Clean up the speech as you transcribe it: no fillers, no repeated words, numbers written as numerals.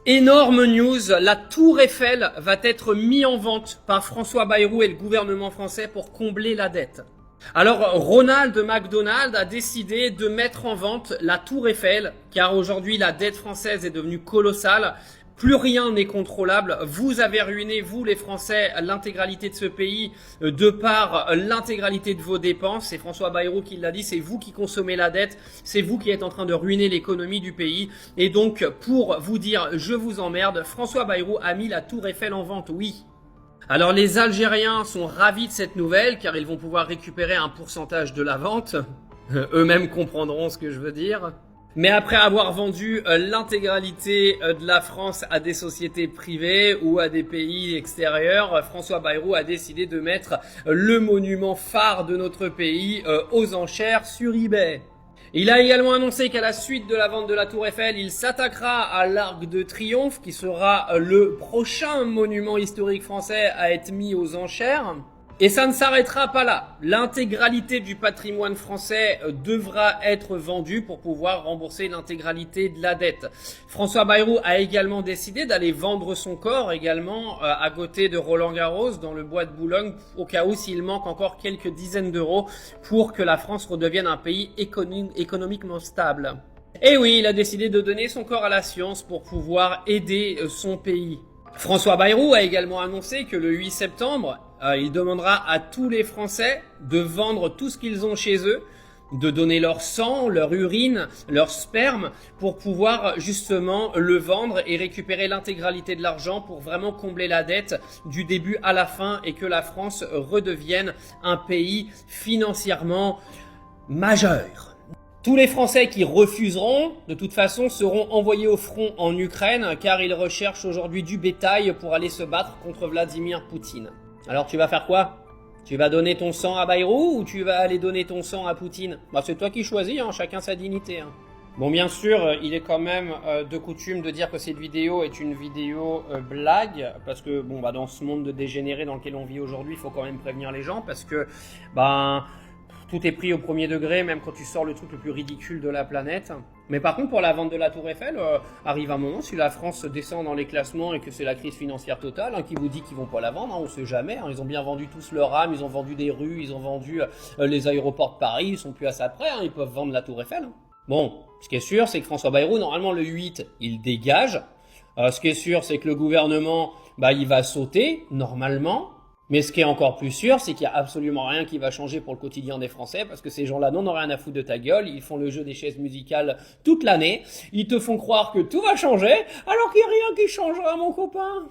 Énorme news, la Tour Eiffel va être mise en vente par François Bayrou et le gouvernement français pour combler la dette. Alors Ronald McDonald a décidé de mettre en vente la Tour Eiffel car aujourd'hui la dette française est devenue colossale. Plus rien n'est contrôlable. Vous avez ruiné, vous les Français, l'intégralité de ce pays de par l'intégralité de vos dépenses. C'est François Bayrou qui l'a dit, c'est vous qui consommez la dette, c'est vous qui êtes en train de ruiner l'économie du pays. Et donc, pour vous dire je vous emmerde, François Bayrou a mis la Tour Eiffel en vente, oui. Alors les Algériens sont ravis de cette nouvelle car ils vont pouvoir récupérer un pourcentage de la vente. Eux-mêmes comprendront ce que je veux dire. Mais après avoir vendu l'intégralité de la France à des sociétés privées ou à des pays extérieurs, François Bayrou a décidé de mettre le monument phare de notre pays aux enchères sur eBay. Il a également annoncé qu'à la suite de la vente de la Tour Eiffel, il s'attaquera à l'Arc de Triomphe, qui sera le prochain monument historique français à être mis aux enchères. Et ça ne s'arrêtera pas là. L'intégralité du patrimoine français devra être vendue pour pouvoir rembourser l'intégralité de la dette. François Bayrou a également décidé d'aller vendre son corps également à côté de Roland-Garros dans le bois de Boulogne au cas où s'il manque encore quelques dizaines d'euros pour que la France redevienne un pays économiquement stable. Et oui, il a décidé de donner son corps à la science pour pouvoir aider son pays. François Bayrou a également annoncé que le 8 septembre, il demandera à tous les Français de vendre tout ce qu'ils ont chez eux, de donner leur sang, leur urine, leur sperme pour pouvoir justement le vendre et récupérer l'intégralité de l'argent pour vraiment combler la dette du début à la fin et que la France redevienne un pays financièrement majeur. Tous les Français qui refuseront, de toute façon, seront envoyés au front en Ukraine car ils recherchent aujourd'hui du bétail pour aller se battre contre Vladimir Poutine. Alors tu vas faire quoi? Tu vas donner ton sang à Bayrou ou tu vas aller donner ton sang à Poutine? Bah c'est toi qui choisis, hein, chacun sa dignité. Hein. Bon bien sûr, il est quand même de coutume de dire que cette vidéo est une vidéo blague, parce que bon bah dans ce monde de dégénérés dans lequel on vit aujourd'hui, il faut quand même prévenir les gens, parce que tout est pris au premier degré, même quand tu sors le truc le plus ridicule de la planète. Mais par contre, pour la vente de la Tour Eiffel, arrive un moment, si la France descend dans les classements et que c'est la crise financière totale, qui vous dit qu'ils vont pas la vendre, on sait jamais. Ils ont bien vendu tous leur âme, ils ont vendu des rues, ils ont vendu les aéroports de Paris, ils sont plus à ça près, ils peuvent vendre la Tour Eiffel. Bon, ce qui est sûr, c'est que François Bayrou, normalement le 8, il dégage. Ce qui est sûr, c'est que le gouvernement, il va sauter, normalement. Mais ce qui est encore plus sûr, c'est qu'il n'y a absolument rien qui va changer pour le quotidien des Français, parce que ces gens-là n'en ont rien à foutre de ta gueule, ils font le jeu des chaises musicales toute l'année, ils te font croire que tout va changer, alors qu'il n'y a rien qui changera, mon copain.